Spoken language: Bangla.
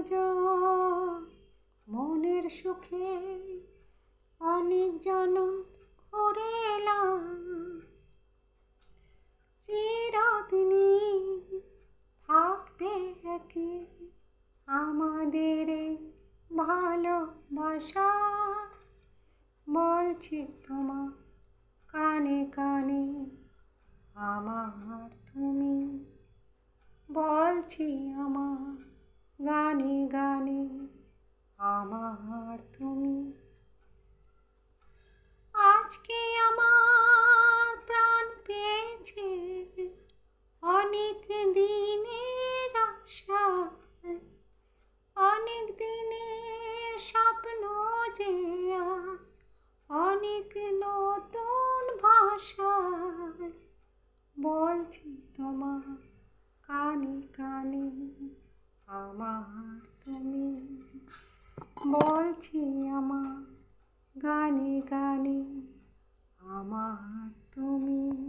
আয়োজন মনের সুখে অনেক জনম ঘুরে এলাম। চিরদিনই থাকবে একই আমাদের এই ভালোবাসা। বলছি তোমার কানে কানে আমার তুমি, বলছি আমার গানে গানে আমার তুমি। আজকে আমার প্রাণ পেয়েছে অনেক দিনের আশা, অনেক দিনের স্বপ্ন যে আজ অনেক নতুন ভাষায় বলছি তোমার কানে কানে আমার তুমি, বলছি আমার গানে গানে আমার তুমি।